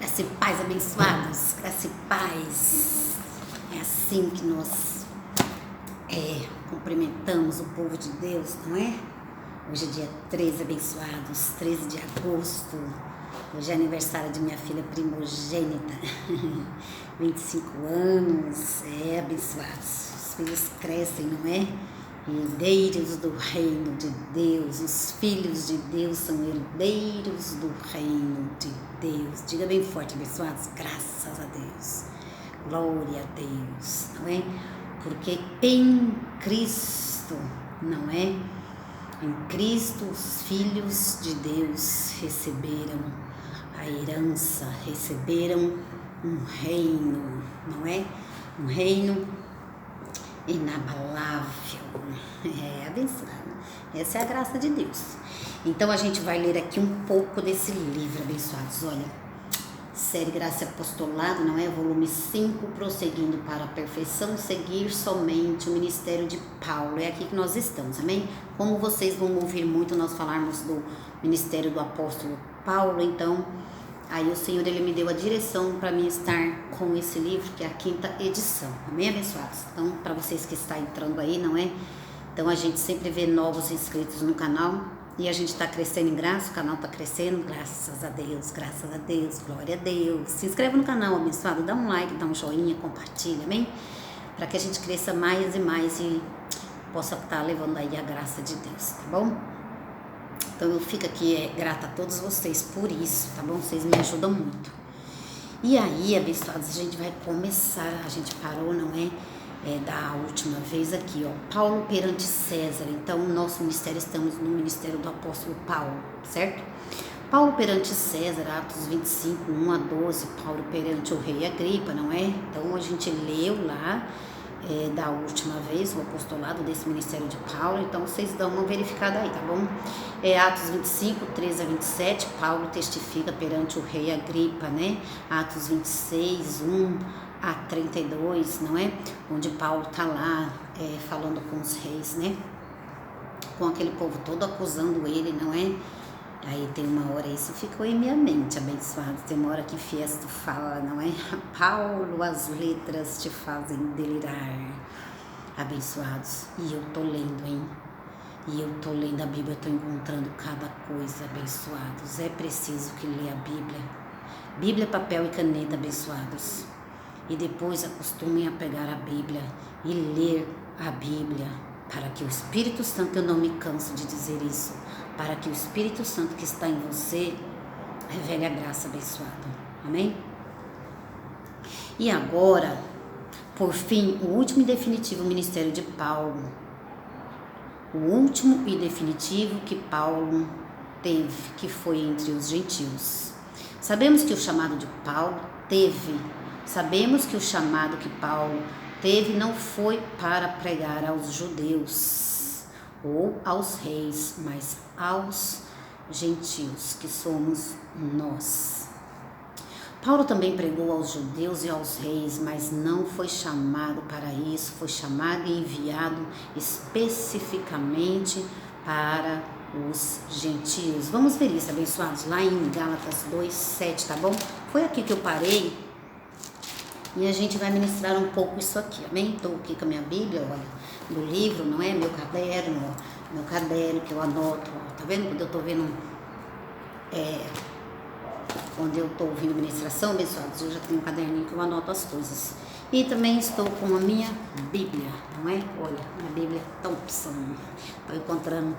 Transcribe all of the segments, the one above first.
Graça e paz, abençoados. Graça e paz. É assim que nós cumprimentamos o povo de Deus, não é? Hoje é dia 13, abençoados, 13 de agosto. Hoje é aniversário de minha filha primogênita. 25 anos. Abençoados. Os filhos crescem, não é? Herdeiros do reino de Deus. Os filhos de Deus são herdeiros do reino de Deus. Diga bem forte, abençoados. Graças a Deus. Glória a Deus, não é? Porque em Cristo, não é? Em Cristo os filhos de Deus receberam a herança, receberam um reino, não é? Um reino inabalável. Abençoado. Essa é a graça de Deus. Então a gente vai ler aqui um pouco desse livro, abençoados. Olha, série Graça e Apostolado, não é? Volume 5, prosseguindo para a perfeição, seguir somente o ministério de Paulo. É aqui que nós estamos, amém? Como vocês vão ouvir muito nós falarmos do ministério do apóstolo Paulo, então aí o Senhor, Ele me deu a direção para mim estar com esse livro, que é a 5ª edição. Amém, abençoados? Então, para vocês que estão entrando aí, não é? Então, a gente sempre vê novos inscritos no canal e a gente está crescendo em graça, o canal está crescendo, graças a Deus, glória a Deus. Se inscreva no canal, abençoado, dá um like, dá um joinha, compartilha, amém? Para que a gente cresça mais e mais e possa estar levando aí a graça de Deus, tá bom? Então eu fico aqui grata a todos vocês por isso, tá bom? Vocês me ajudam muito. E aí, abençoados, a gente vai começar, a gente parou, não é? Da última vez aqui, ó, Paulo perante César. Então, o nosso ministério, estamos no ministério do apóstolo Paulo, certo? Paulo perante César, Atos 25, 1 a 12, Paulo perante o rei Agripa, não é? Então, a gente leu lá da última vez, o apostolado desse ministério de Paulo, então vocês dão uma verificada aí, tá bom? Atos 25, 13 a 27, Paulo testifica perante o rei Agripa, né? Atos 26, 1 a 32, não é? Onde Paulo tá lá falando com os reis, né? Com aquele povo todo acusando ele, não é? Aí tem uma hora, isso ficou em minha mente, abençoado. Tem uma hora que Festo fala, não é? Paulo, as letras te fazem delirar, abençoados. E eu tô lendo, hein? E eu tô lendo a Bíblia, eu tô encontrando cada coisa, abençoados. É preciso que lê a Bíblia. Bíblia, papel e caneta, abençoados. E depois acostumem a pegar a Bíblia e ler a Bíblia, para que o Espírito Santo, eu não me canso de dizer isso, para que o Espírito Santo que está em você revele a graça, abençoada. Amém? E agora, por fim, o último e definitivo ministério de Paulo. O último e definitivo que Paulo teve, que foi entre os gentios. Sabemos que o chamado que Paulo teve não foi para pregar aos judeus ou aos reis, mas aos gentios, que somos nós. Paulo também pregou aos judeus e aos reis, mas não foi chamado para isso, foi chamado e enviado especificamente para os gentios. Vamos ver isso, abençoados, lá em Gálatas 2:7, tá bom? Foi aqui que eu parei e a gente vai ministrar um pouco isso aqui, amém? Estou aqui com a minha Bíblia, olha, do livro, não é? Meu caderno que eu anoto, ó, tá vendo? Quando eu tô vendo, quando eu tô ouvindo ministração, abençoados, eu já tenho um caderninho que eu anoto as coisas. E também estou com a minha Bíblia, não é? Olha, minha Bíblia Thompson. Estou encontrando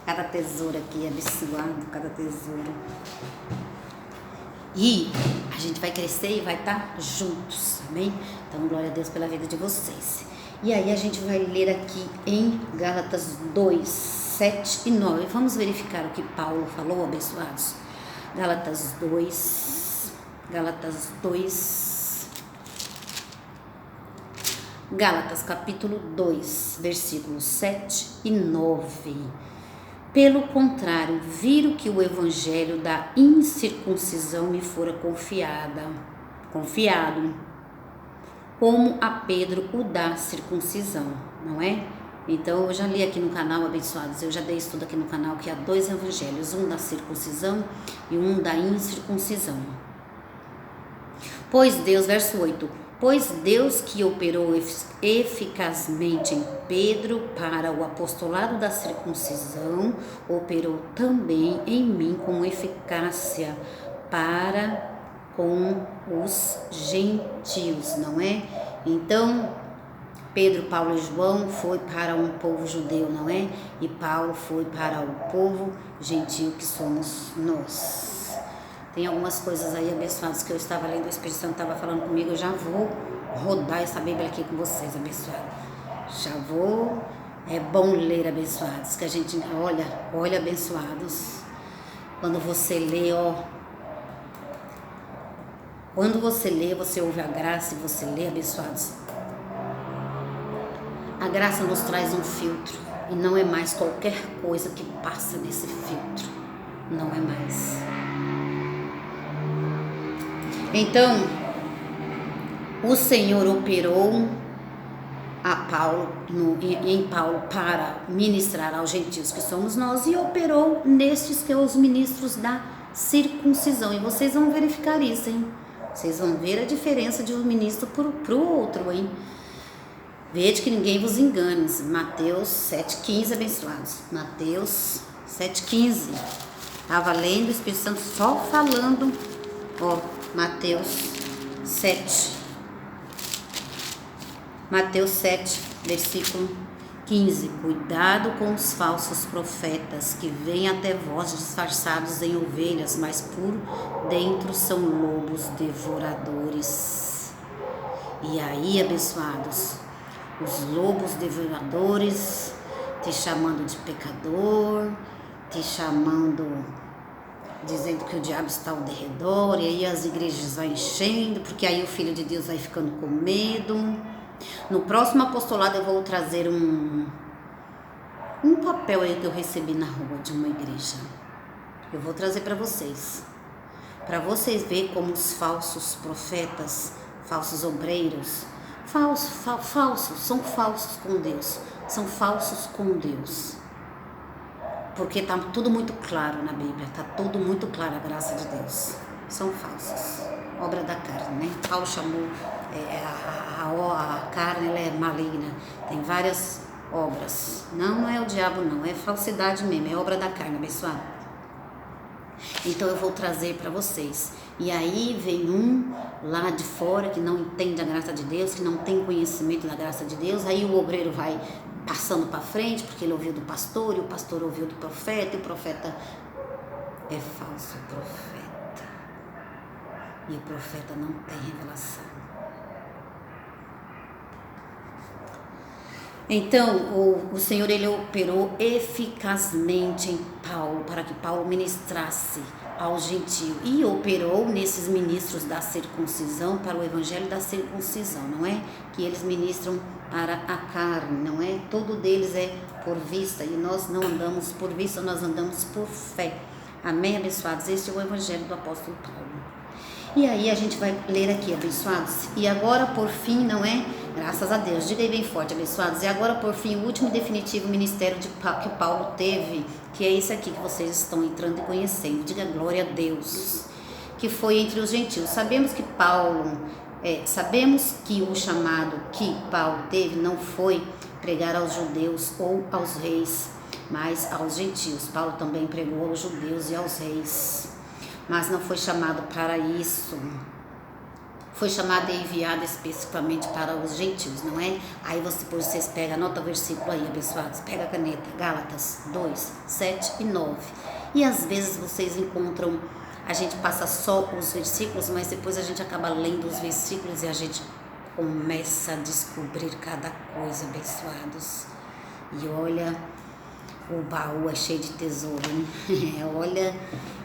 cada tesouro aqui, abençoado, cada tesouro. E a gente vai crescer e vai estar juntos, amém? Então, glória a Deus pela vida de vocês. E aí a gente vai ler aqui em Gálatas 2, 7 e 9. Vamos verificar o que Paulo falou, abençoados. Gálatas 2, capítulo 2, versículos 7 e 9. Pelo contrário, viram que o evangelho da incircuncisão me fora confiado, como a Pedro o da circuncisão, não é? Então, eu já li aqui no canal, abençoados, eu já dei estudo aqui no canal que há 2 evangelhos, um da circuncisão e um da incircuncisão. Pois Deus, verso 8, pois Deus que operou eficazmente em Pedro para o apostolado da circuncisão, operou também em mim com eficácia para com os gentios, não é? Então, Pedro, Paulo e João foi para um povo judeu, não é? E Paulo foi para o povo gentil que somos nós. Tem algumas coisas aí abençoadas que eu estava lendo, o Espírito Santo estava falando comigo, eu já vou rodar essa Bíblia aqui com vocês, abençoados. Já vou, é bom ler, abençoados, que a gente, olha, abençoados, quando você lê, quando você lê, você ouve a graça e você lê, abençoados. A graça nos traz um filtro e não é mais qualquer coisa que passa nesse filtro, não é mais. Então, o Senhor operou em Paulo para ministrar aos gentios que somos nós e operou nestes que são os ministros da circuncisão. E vocês vão verificar isso, hein? Vocês vão ver a diferença de um ministro para o outro, hein? Vede que ninguém vos engane. Mateus 7,15, abençoados. Mateus 7,15. Estava lendo, o Espírito Santo só falando, Mateus 7. Mateus 7, versículo 15. Cuidado com os falsos profetas que vêm até vós disfarçados em ovelhas, mas por dentro são lobos devoradores. E aí, abençoados, os lobos devoradores te chamando de pecador, te chamando, dizendo que o diabo está ao derredor, e aí as igrejas vão enchendo, porque aí o Filho de Deus vai ficando com medo. No próximo apostolado eu vou trazer um papel aí que eu recebi na rua de uma igreja. Eu vou trazer para vocês verem como os falsos profetas, falsos obreiros, são falsos com Deus, são falsos com Deus. Porque está tudo muito claro na Bíblia, está tudo muito claro a graça de Deus. São falsos, obra da carne, né? Paulo chamou a carne, ela é maligna, tem várias obras. Não é o diabo não, é falsidade mesmo, é obra da carne, abençoado. Então eu vou trazer para vocês. E aí vem um lá de fora que não entende a graça de Deus, que não tem conhecimento da graça de Deus, aí o obreiro vai passando para frente, porque ele ouviu do pastor, e o pastor ouviu do profeta, e o profeta é falso profeta. E o profeta não tem revelação. Então, o Senhor, ele operou eficazmente em Paulo, para que Paulo ministrasse aos gentios, e operou nesses ministros da circuncisão para o evangelho da circuncisão, não é? Que eles ministram para a carne, não é? Todo deles é por vista, e nós não andamos por vista, nós andamos por fé. Amém, abençoados? Este é o evangelho do apóstolo Paulo. E aí a gente vai ler aqui, abençoados. E agora, por fim, não é? Graças a Deus, diga aí bem forte, abençoados. E agora, por fim, o último e definitivo ministério que Paulo teve, que é esse aqui que vocês estão entrando e conhecendo. Diga glória a Deus. Que foi entre os gentios. Sabemos que o chamado que Paulo teve não foi pregar aos judeus ou aos reis, mas aos gentios. Paulo também pregou aos judeus e aos reis, mas não foi chamado para isso. Foi chamado e enviado especificamente para os gentios, não é? Aí vocês pegam, anota o versículo aí, abençoados, pega a caneta, Gálatas 2, 7 e 9. E às vezes vocês encontram, a gente passa só os versículos, mas depois a gente acaba lendo os versículos e a gente começa a descobrir cada coisa, abençoados. E olha, o baú é cheio de tesouro, né? Olha,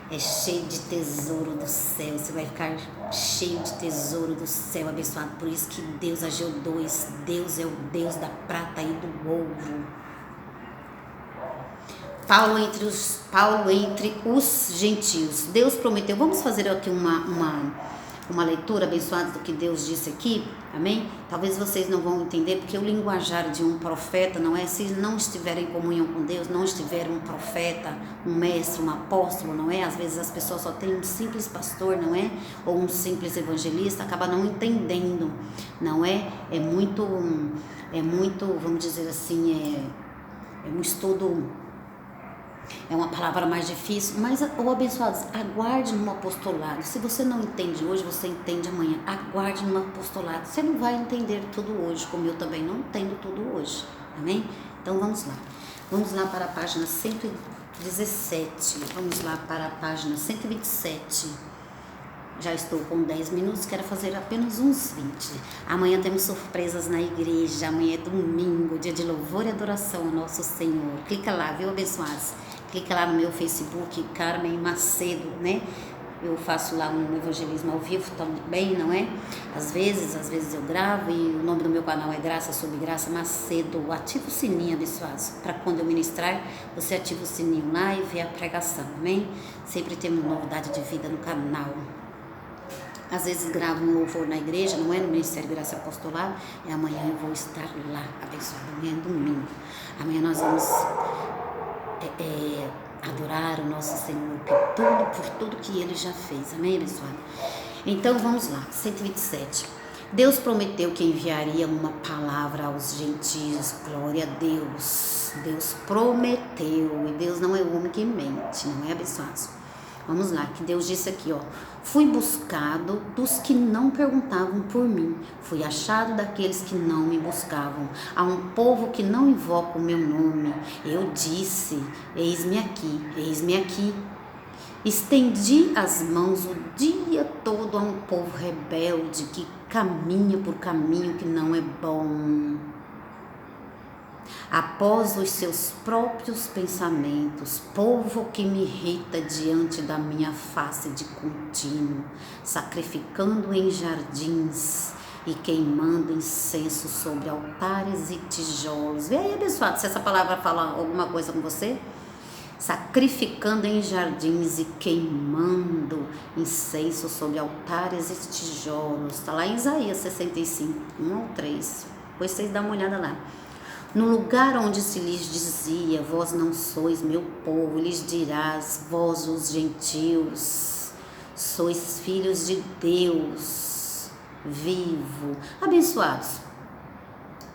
é cheio de tesouro do céu. Você vai ficar cheio de tesouro do céu, abençoado. Por isso que Deus, Ageu 2, Deus é o Deus da prata e do ouro. Paulo entre os gentios. Deus prometeu, vamos fazer aqui uma leitura abençoada do que Deus disse aqui, amém? Talvez vocês não vão entender, porque o linguajar de um profeta, não é? Se não estiver em comunhão com Deus, não estiver um profeta, um mestre, um apóstolo, não é? Às vezes as pessoas só têm um simples pastor, não é? Ou um simples evangelista, acaba não entendendo, não é? É muito, vamos dizer assim, é um estudo. É uma palavra mais difícil, mas, abençoados, aguarde no apostolado. Se você não entende hoje, você entende amanhã. Aguarde no apostolado. Você não vai entender tudo hoje, como eu também não entendo tudo hoje. Amém? Então vamos lá. Vamos lá para a página 117. Vamos lá para a página 127. Já estou com 10 minutos, quero fazer apenas uns 20. Amanhã temos surpresas na igreja. Amanhã é domingo, dia de louvor e adoração ao nosso Senhor. Clica lá, viu, abençoados? Clica lá no meu Facebook, Carmen Macedo, né? Eu faço lá um evangelismo ao vivo também, não é? Às vezes eu gravo e o nome do meu canal é Graça Sobre Graça Macedo. Ativa o sininho, abençoados, para quando eu ministrar, você ativa o sininho lá e vê a pregação, amém? Sempre temos novidade de vida no canal. Às vezes gravo um louvor na igreja, não é? No Ministério Graça Apostolado, e amanhã eu vou estar lá, abençoado. Amanhã é domingo. Amanhã nós vamos adorar o nosso Senhor por tudo que Ele já fez, amém, abençoado? Então vamos lá, 127. Deus prometeu que enviaria uma palavra aos gentios, glória a Deus. Deus prometeu, e Deus não é homem que mente, não é, abençoados? Vamos lá, que Deus disse aqui, ó. Fui buscado dos que não perguntavam por mim. Fui achado daqueles que não me buscavam. A um povo que não invoca o meu nome. Eu disse, eis-me aqui, eis-me aqui. Estendi as mãos o dia todo a um povo rebelde que caminha por caminho que não é bom. Após os seus próprios pensamentos, povo que me irrita diante da minha face de contínuo, sacrificando em jardins e queimando incenso sobre altares e tijolos. Vê aí, abençoado, se essa palavra fala alguma coisa com você. Sacrificando em jardins e queimando incenso sobre altares e tijolos. Está lá em Isaías 65, 1 ao 3. Depois vocês dão uma olhada lá. No lugar onde se lhes dizia, vós não sois meu povo, lhes dirás, vós os gentios, sois filhos de Deus vivo. Abençoados,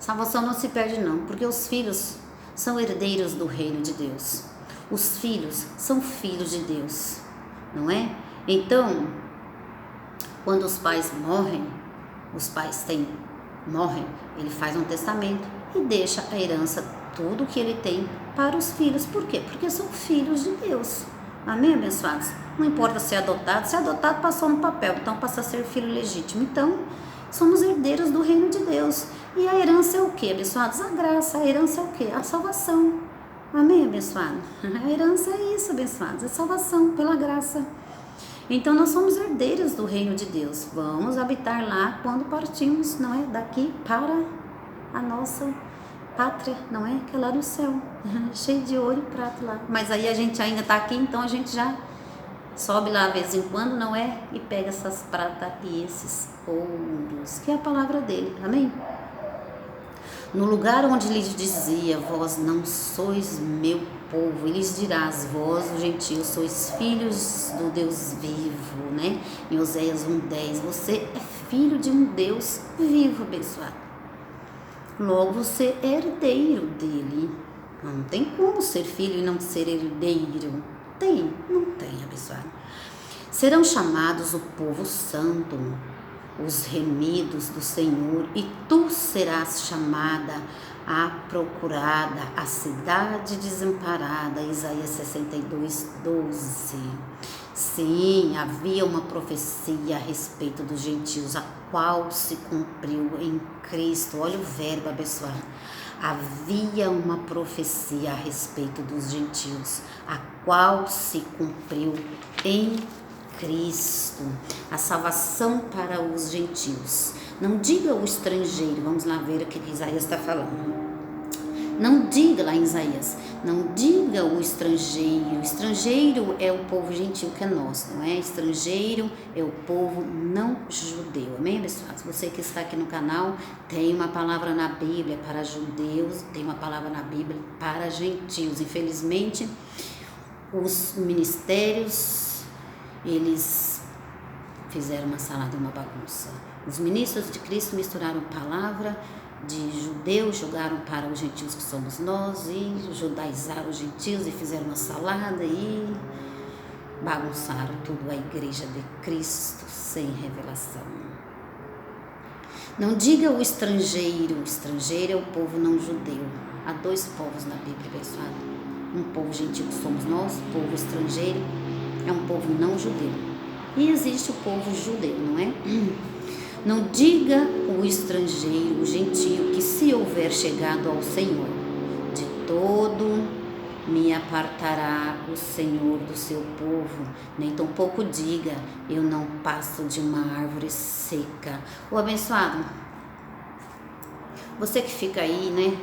salvação não se perde não, porque os filhos são herdeiros do reino de Deus. Os filhos são filhos de Deus, não é? Então, quando os pais morrem, morrem, ele faz um testamento e deixa a herança, tudo que ele tem, para os filhos. Por quê? Porque são filhos de Deus. Amém, abençoados? Não importa se é adotado passou no papel, então passa a ser filho legítimo. Então, somos herdeiros do reino de Deus. E a herança é o quê, abençoados? A graça. A herança é o quê? A salvação. Amém, abençoado? A herança é isso, abençoados, é salvação pela graça. Então nós somos herdeiros do reino de Deus. Vamos habitar lá quando partimos, não é? Daqui para a nossa pátria, não é? Que é lá no céu, cheio de ouro e prata lá. Mas aí a gente ainda está aqui, então a gente já sobe lá de vez em quando, não é? E pega essas pratas e esses ouros, que é a palavra dele, amém? No lugar onde lhes dizia, vós não sois meu povo, e lhes dirás, vós os gentios sois filhos do Deus vivo, né? Em Oséias 1:10, você é filho de um Deus vivo, abençoado. Logo você é herdeiro dele. Não tem como ser filho e não ser herdeiro. Não tem, abençoado. Serão chamados o povo santo, os remidos do Senhor, e tu serás chamada a procurada, a cidade desamparada. Isaías 62:12. Sim, havia uma profecia a respeito dos gentios, a qual se cumpriu em Cristo. Olha o verbo, abençoado. Havia uma profecia a respeito dos gentios, a qual se cumpriu em Cristo. A salvação para os gentios. Não diga o estrangeiro. Vamos lá ver o que Isaías está falando. Não diga lá em Isaías, não diga o estrangeiro. Estrangeiro é o povo gentil que é nosso, não é? Estrangeiro é o povo não judeu. Amém, abençoados? Você que está aqui no canal, tem uma palavra na Bíblia para judeus, tem uma palavra na Bíblia para gentios. Infelizmente, os ministérios, eles fizeram uma salada, uma bagunça. Os ministros de Cristo misturaram palavra de judeus, jogaram para os gentios que somos nós, e judaizaram os gentios e fizeram uma salada e bagunçaram tudo a igreja de Cristo sem revelação. Não diga o estrangeiro é o povo não judeu. Há dois povos na Bíblia, abençoado. Um povo gentil que somos nós, o povo estrangeiro é um povo não judeu. E existe o povo judeu, não é? Não diga o estrangeiro, o gentio, que se houver chegado ao Senhor, de todo me apartará o Senhor do seu povo, nem tampouco diga, eu não passo de uma árvore seca. Ô abençoado, você que fica aí, né,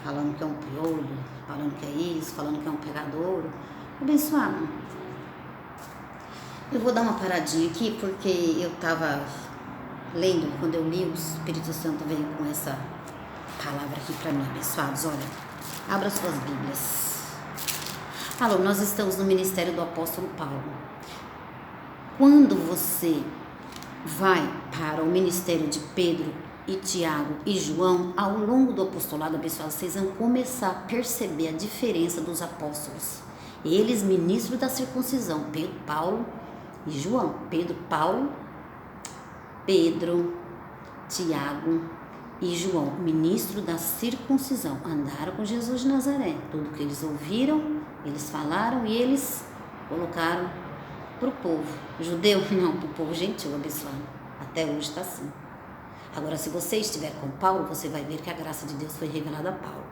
falando que é um piolho, falando que é isso, falando que é um pegador, abençoado, eu vou dar uma paradinha aqui, porque eu estava lendo, quando eu li, o Espírito Santo veio com essa palavra aqui para mim, abençoados. Olha, abra suas Bíblias. Alô, nós estamos no ministério do apóstolo Paulo. Quando você vai para o ministério de Pedro e Tiago e João, ao longo do apostolado, abençoados, vocês vão começar a perceber a diferença dos apóstolos. Eles, ministros da circuncisão, Pedro, Paulo e João. Pedro, Tiago e João, ministro da circuncisão, andaram com Jesus de Nazaré. Tudo que eles ouviram, eles falaram e eles colocaram para o povo judeu, não, para o povo gentil, abençoado. Até hoje está assim. Agora, se você estiver com Paulo, você vai ver que a graça de Deus foi revelada a Paulo.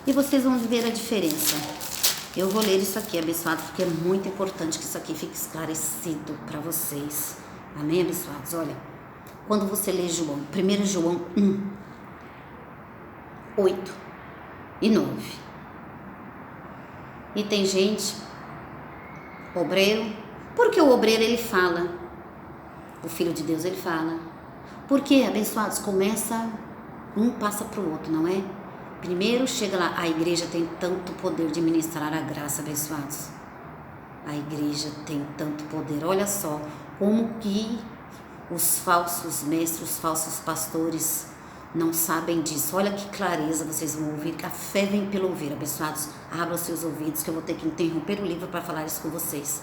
E vocês vão ver a diferença. Eu vou ler isso aqui, abençoado, porque é muito importante que isso aqui fique esclarecido para vocês. Amém, abençoados? Olha, quando você lê João, 1 João 1, 8 e 9. E tem gente, obreiro, porque o obreiro ele fala, o Filho de Deus ele fala. Porque, abençoados, começa, um passa para o outro, não é? Primeiro chega lá, a igreja tem tanto poder de ministrar a graça, abençoados. A igreja tem tanto poder. Olha só como que os falsos mestres, os falsos pastores não sabem disso. Olha que clareza vocês vão ouvir, que a fé vem pelo ouvir, abençoados. Abra seus ouvidos que eu vou ter que interromper o livro para falar isso com vocês.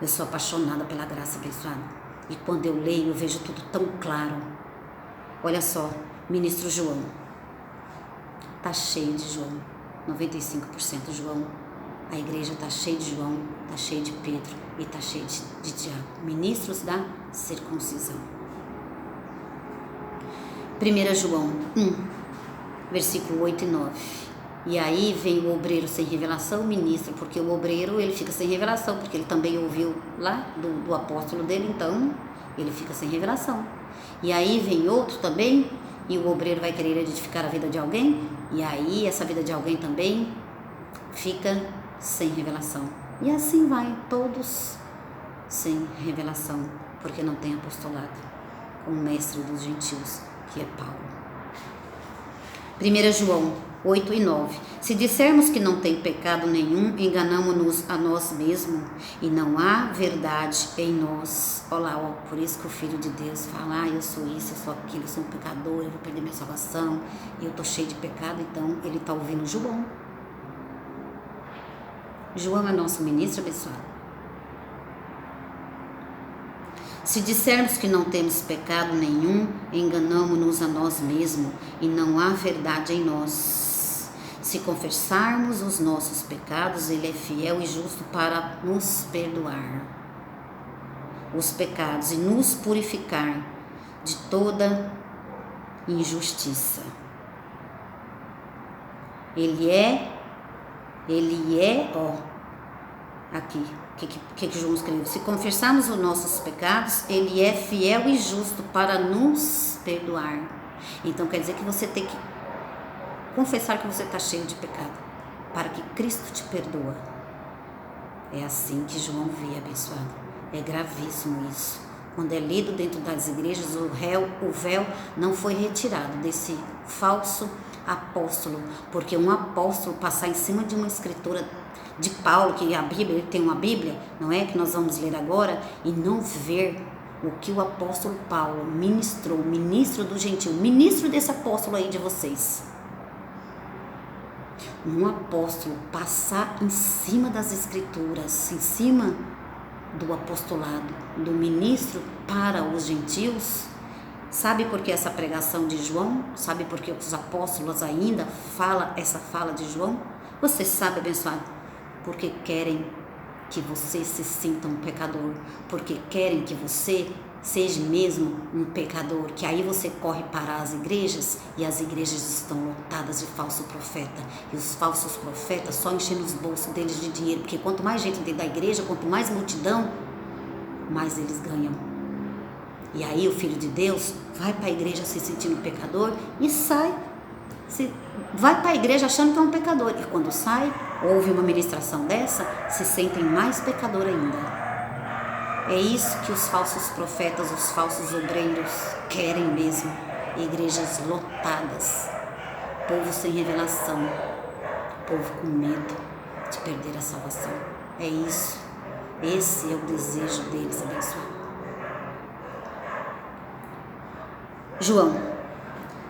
Eu sou apaixonada pela graça, abençoado. E quando eu leio, eu vejo tudo tão claro. Olha só, ministro João. Está cheio de João, 95% João. A igreja está cheia de João, está cheia de Pedro e está cheia de Tiago, ministros da circuncisão. 1 João 1, versículo 8 e 9. E aí vem o obreiro sem revelação, o ministro, porque o obreiro ele fica sem revelação, porque ele também ouviu lá do apóstolo dele, então ele fica sem revelação. E aí vem outro também, e o obreiro vai querer edificar a vida de alguém, e aí essa vida de alguém também fica sem revelação. E assim vai, todos sem revelação, porque não tem apostolado, com o mestre dos gentios, que é Paulo. 1 João 8 e 9. Se dissermos que não tem pecado nenhum, enganamo-nos a nós mesmos e não há verdade em nós. Olha lá, ó, por isso que o Filho de Deus fala, eu sou isso, eu sou aquilo, eu sou um pecador, eu vou perder minha salvação, eu estou cheio de pecado. Então ele está ouvindo João. João é nosso ministro abençoado. Se dissermos que não temos pecado nenhum, enganamo-nos a nós mesmos e não há verdade em nós. Se confessarmos os nossos pecados, Ele é fiel e justo para nos perdoar os pecados e nos purificar de toda injustiça. Ele é, ó, aqui, o que João escreveu? Se confessarmos os nossos pecados, ele é fiel e justo para nos perdoar. Então quer dizer que você tem que confessar que você está cheio de pecado, para que Cristo te perdoa. É assim que João vê, abençoado. É gravíssimo isso. Quando é lido dentro das igrejas, o véu não foi retirado desse falso apóstolo, porque um apóstolo passar em cima de uma escritura de Paulo, que a Bíblia, ele tem uma Bíblia, não é, que nós vamos ler agora, e não ver o que o apóstolo Paulo ministrou, ministro do gentil, ministro desse apóstolo aí de vocês. Um apóstolo passar em cima das escrituras, em cima do apostolado, do ministro para os gentios. Sabe por que essa pregação de João? Sabe por que os apóstolos ainda falam essa fala de João? Você sabe, abençoado? Porque querem que você se sinta um pecador, porque querem que você seja mesmo um pecador, que aí você corre para as igrejas e as igrejas estão lotadas de falso profeta, e os falsos profetas só enchendo os bolsos deles de dinheiro, porque quanto mais gente dentro da igreja, quanto mais multidão, mais eles ganham. E aí o Filho de Deus vai para a igreja se sentindo pecador e sai, vai para a igreja achando que é um pecador, e quando sai, ouve uma ministração dessa, se sentem mais pecador ainda. É isso que os falsos profetas, os falsos obreiros querem mesmo. Igrejas lotadas, povo sem revelação, povo com medo de perder a salvação. É isso. Esse é o desejo deles, abençoado. João,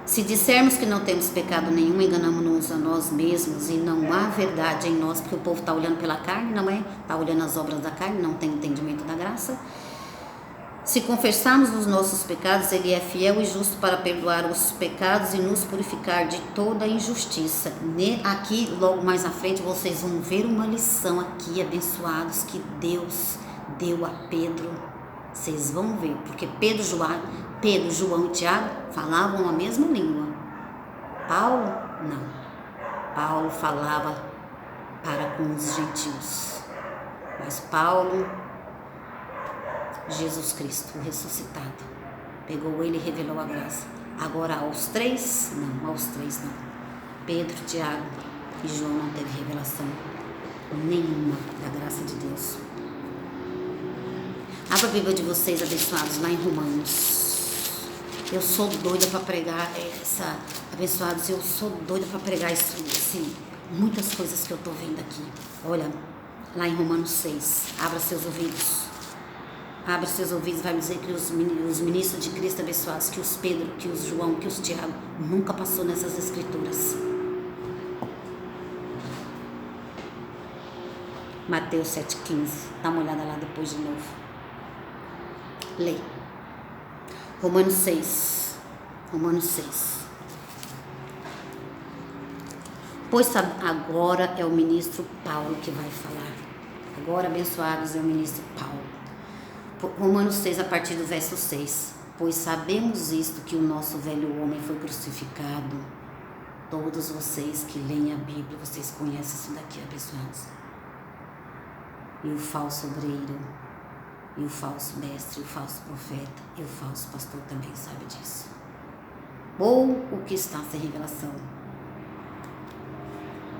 se dissermos que não temos pecado nenhum, enganamos-nos a nós mesmos e não há verdade em nós, porque o povo está olhando pela carne, não é? Está olhando as obras da carne, não tem entendimento da graça. Se confessarmos os nossos pecados, ele é fiel e justo para perdoar os pecados e nos purificar de toda injustiça. Aqui, logo mais à frente, vocês vão ver uma lição aqui, abençoados, que Deus deu a Pedro. Vocês vão ver, porque Pedro, João e Tiago falavam a mesma língua. Paulo, não. Paulo falava para com os gentios. Mas Paulo, Jesus Cristo, o ressuscitado, pegou ele e revelou a graça. Agora aos três não. Pedro, Tiago e João não teve revelação nenhuma da graça de Deus. Abra a Bíblia de vocês, abençoados, lá em Romanos. Eu sou doida para pregar abençoados, eu sou doida para pregar muitas coisas que eu estou vendo aqui. Olha, lá em Romanos 6, abra seus ouvidos. Abra seus ouvidos, vai dizer que os ministros de Cristo abençoados, que os Pedro, que os João, que os Tiago, nunca passou nessas escrituras. Mateus 7,15, dá uma olhada lá depois de novo. Lê. Romanos 6. Pois agora é o ministro Paulo que vai falar. Agora, abençoados, é o ministro Paulo. Romanos 6, a partir do verso 6. Pois sabemos isto, que o nosso velho homem foi crucificado. Todos vocês que leem a Bíblia, vocês conhecem isso daqui, abençoados. E o falso obreiro, e o falso mestre, o falso profeta, e o falso pastor também sabe disso. Ou o que está sem revelação.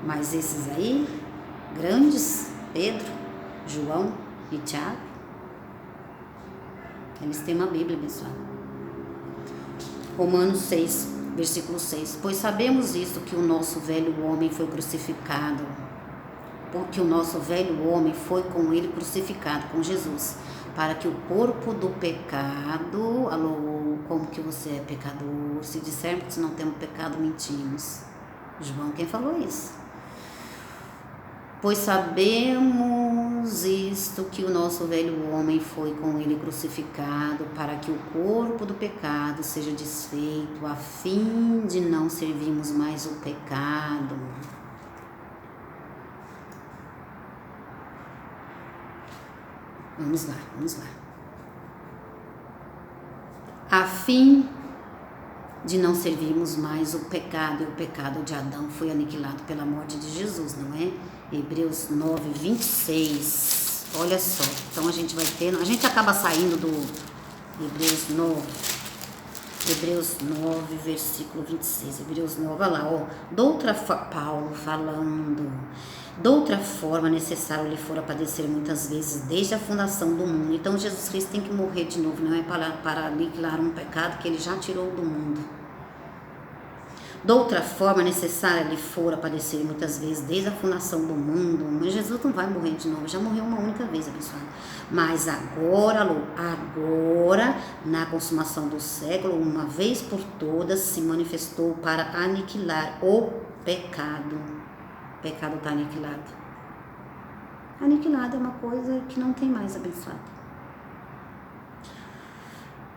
Mas esses aí, grandes, Pedro, João e Tiago, eles têm uma Bíblia, abençoada. Romanos 6, versículo 6. Pois sabemos isto, que o nosso velho homem foi crucificado, porque o nosso velho homem foi com ele crucificado, com Jesus, para que o corpo do pecado, alô, como que você é pecador? Se dissermos que não temos pecado, mentimos. João, quem falou isso? Pois sabemos isto, que o nosso velho homem foi com ele crucificado, para que o corpo do pecado seja desfeito, a fim de não servirmos mais o pecado. Vamos lá. A fim de não servirmos mais o pecado, e o pecado de Adão foi aniquilado pela morte de Jesus, não é? Hebreus 9, 26. Olha só, então a gente vai ter, a gente acaba saindo do Hebreus 9, versículo 26. Hebreus 9, olha lá, ó. Paulo falando. Doutra forma necessário lhe fora padecer muitas vezes desde a fundação do mundo. Então Jesus Cristo tem que morrer de novo, não é para aniquilar um pecado que ele já tirou do mundo. Doutra forma necessária lhe fora padecer muitas vezes desde a fundação do mundo. Mas Jesus não vai morrer de novo, já morreu uma única vez, abençoado. Mas agora, na consumação do século, uma vez por todas, se manifestou para aniquilar o pecado. O pecado está aniquilado. Aniquilado é uma coisa que não tem mais, abençoado.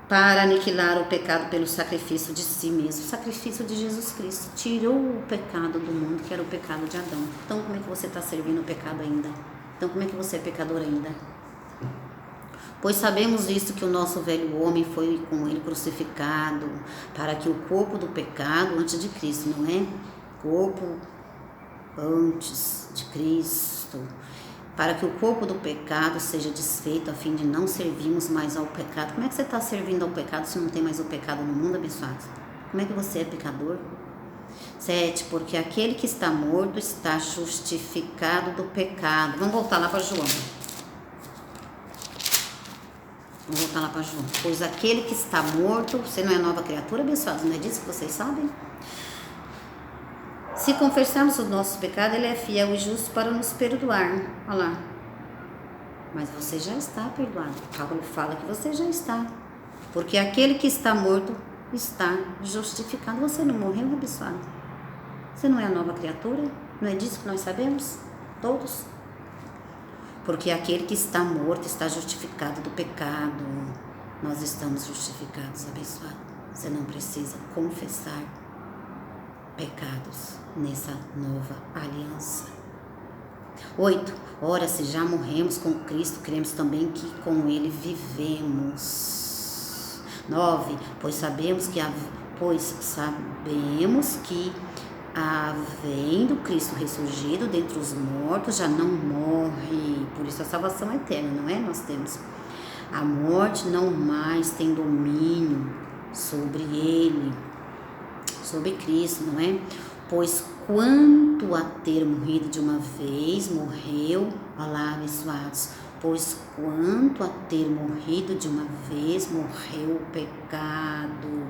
Para aniquilar o pecado pelo sacrifício de si mesmo. O sacrifício de Jesus Cristo tirou o pecado do mundo, que era o pecado de Adão. Então, como é que você está servindo o pecado ainda? Então, como é que você é pecador ainda? Pois sabemos isto, que o nosso velho homem foi com ele crucificado, para que o corpo do pecado antes de Cristo, não é? Corpo antes de Cristo. Para que o corpo do pecado seja desfeito, a fim de não servirmos mais ao pecado. Como é que você está servindo ao pecado se não tem mais o pecado no mundo, abençoado? Como é que você é pecador? 7. Porque aquele que está morto está justificado do pecado. Vamos voltar lá para João. Vamos voltar lá para João. Pois aquele que está morto, você não é nova criatura, abençoado? Não é disso que vocês sabem? Se confessarmos os nossos pecados, ele é fiel e justo para nos perdoar. Olha lá. Mas você já está perdoado. Paulo fala que você já está. Porque aquele que está morto está justificado. Você não morreu, abençoado? Você não é a nova criatura? Não é disso que nós sabemos? Todos? Porque aquele que está morto está justificado do pecado. Nós estamos justificados, abençoado. Você não precisa confessar pecados nessa nova aliança. 8. Ora, se já morremos com Cristo, cremos também que com ele vivemos. 9. Pois sabemos que havendo Cristo ressurgido dentre os mortos, já não morre. Por isso a salvação é eterna, não é? Nós temos. A morte não mais tem domínio sobre ele, sobre Cristo, não é? Pois quanto a ter morrido de uma vez, morreu, olha lá, abençoados, pois quanto a ter morrido de uma vez, morreu o pecado.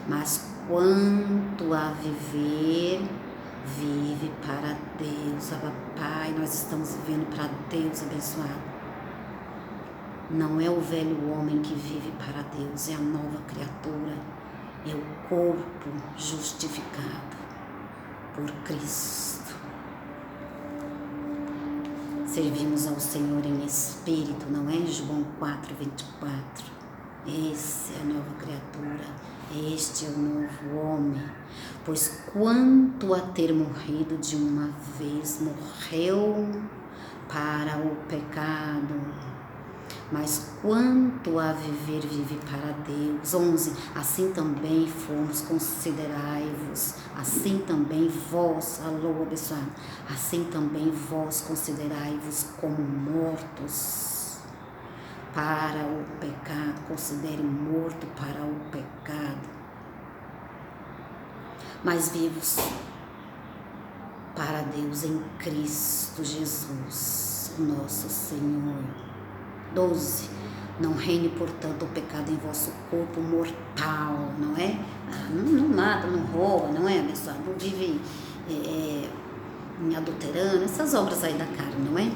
Mas quanto a viver, vive para Deus. Pai, nós estamos vivendo para Deus, abençoado. Não é o velho homem que vive para Deus, é a nova criatura. É o corpo justificado por Cristo. Servimos ao Senhor em espírito, não é? João 4, 24. Essa é a nova criatura, este é o novo homem. Pois quanto a ter morrido de uma vez, morreu para o pecado. Mas quanto a viver, vive para Deus. 11. Assim também fomos, considerai-vos. Assim também vós, alô, abençoado. Assim também vós considerai-vos como mortos para o pecado. Considere morto para o pecado. Mas vivos para Deus em Cristo Jesus, nosso Senhor. 12. Não reine, portanto, o pecado em vosso corpo mortal, não é? Não mata, não rouba, não é, abençoado? Não vive em adulterando, essas obras aí da carne, não é?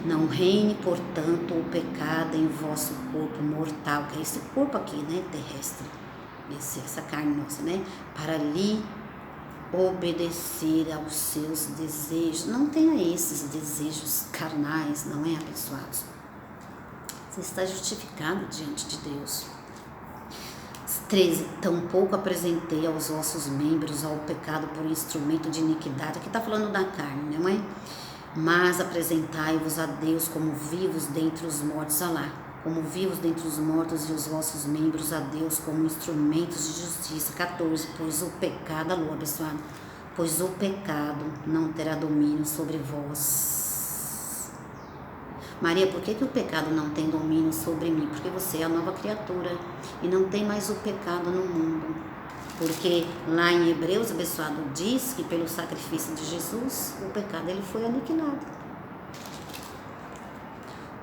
Não reine, portanto, o pecado em vosso corpo mortal, que é esse corpo aqui, né, terrestre, essa carne nossa, né? Para lhe obedecer aos seus desejos. Não tenha esses desejos carnais, não é, abençoados? Você está justificado diante de Deus. 13. Tampouco apresentei aos vossos membros ao pecado por instrumento de iniquidade. Aqui está falando da carne, não é? Mas apresentai-vos a Deus como vivos dentre os mortos. Olha lá. Como vivos dentre os mortos, e os vossos membros a Deus como instrumentos de justiça. 14. Pois o pecado, alô, abençoado. pois o pecado não terá domínio sobre vós. Maria, por que o pecado não tem domínio sobre mim? Porque você é a nova criatura e não tem mais o pecado no mundo. Porque lá em Hebreus, abençoado, diz que pelo sacrifício de Jesus, o pecado ele foi aniquilado.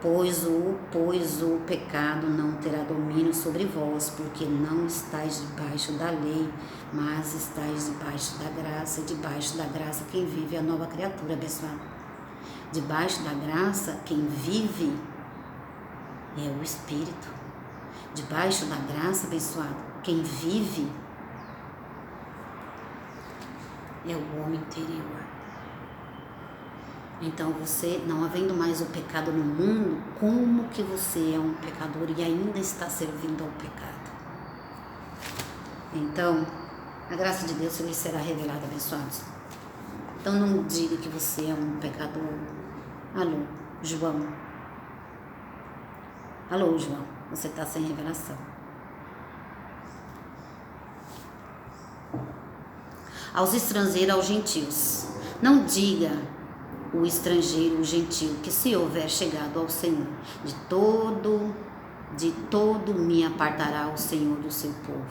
Pois o pecado não terá domínio sobre vós, porque não estáis debaixo da lei, mas estáis debaixo da graça, e debaixo da graça quem vive é a nova criatura, abençoado. Debaixo da graça quem vive é o Espírito. Debaixo da graça, abençoado, quem vive é o homem interior. Então você, não havendo mais o pecado no mundo, como que você é um pecador e ainda está servindo ao pecado? Então, a graça de Deus lhe será revelada, abençoados. Então não diga que você é um pecador. Alô, João. Alô, João, você está sem revelação. Aos estrangeiros, aos gentios, não diga o estrangeiro, o gentil, que se houver chegado ao Senhor, de todo me apartará o Senhor do seu povo.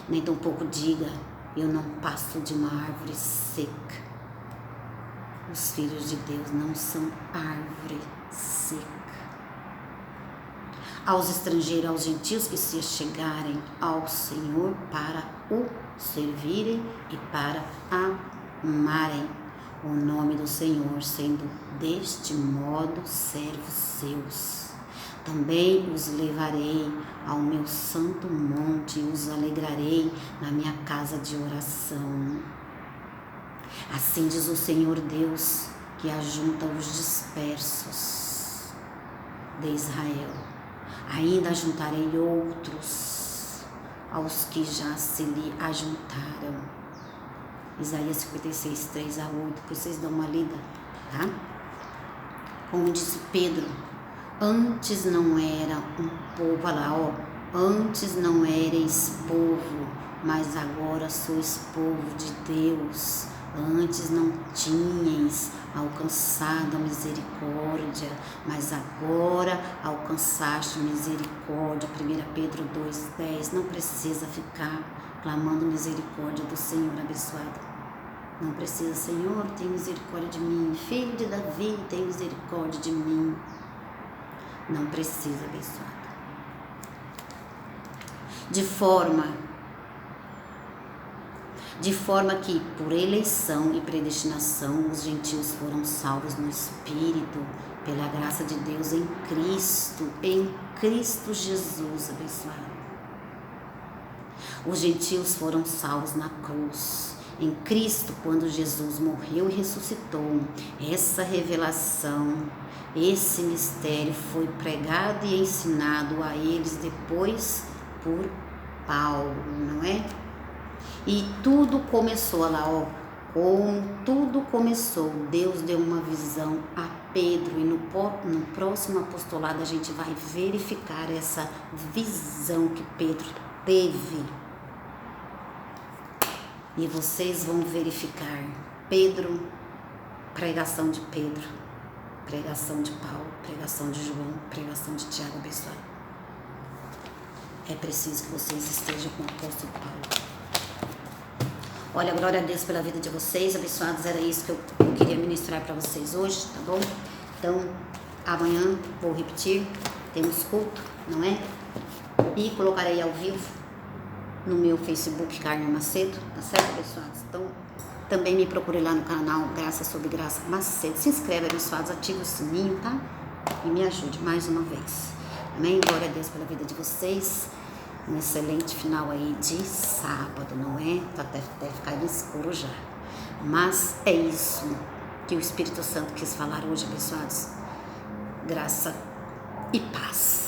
Nem tampouco diga, eu não passo de uma árvore seca. Os filhos de Deus não são árvore seca. Aos estrangeiros, aos gentios que se chegarem ao Senhor para o servirem e para amarem o nome do Senhor, sendo deste modo servos seus. Também os levarei ao meu santo monte e os alegrarei na minha casa de oração. Assim diz o Senhor Deus, que ajunta os dispersos de Israel. Ainda ajuntarei outros aos que já se lhe ajuntaram. Isaías 56, 3 a 8, que vocês dão uma lida, tá? Como disse Pedro, antes não era um povo, olha lá, ó, antes não erais povo, mas agora sois povo de Deus. Antes não tinhais alcançado a misericórdia, mas agora alcançaste misericórdia. 1 Pedro 2,10. Não precisa ficar clamando misericórdia do Senhor, abençoado. Não precisa, Senhor, tem misericórdia de mim. Filho de Davi, tem misericórdia de mim. Não precisa, abençoado. De forma que, por eleição e predestinação, os gentios foram salvos no Espírito, pela graça de Deus em Cristo Jesus, abençoado. Os gentios foram salvos na cruz, em Cristo, quando Jesus morreu e ressuscitou. Essa revelação, esse mistério foi pregado e ensinado a eles depois por Paulo, não é? E tudo começou, olha lá, ó, como tudo começou, Deus deu uma visão a Pedro e no próximo apostolado a gente vai verificar essa visão que Pedro teve. E vocês vão verificar Pedro, pregação de Pedro, pregação de Paulo, pregação de João, pregação de Tiago, abençoado. É preciso que vocês estejam com o apóstolo Paulo. Olha, glória a Deus pela vida de vocês, abençoados, era isso que eu queria ministrar para vocês hoje, tá bom? Então, amanhã, vou repetir, temos culto, não é? E colocarei ao vivo no meu Facebook, Carmen Macedo, tá certo, abençoados? Então, também me procure lá no canal Graça sobre Graça Macedo. Se inscreve, abençoados, ative o sininho, tá? E me ajude mais uma vez. Amém? Glória a Deus pela vida de vocês. Um excelente final aí de sábado, não é? Tá até ficando escuro já. Mas é isso que o Espírito Santo quis falar hoje, abençoados. Graça e paz.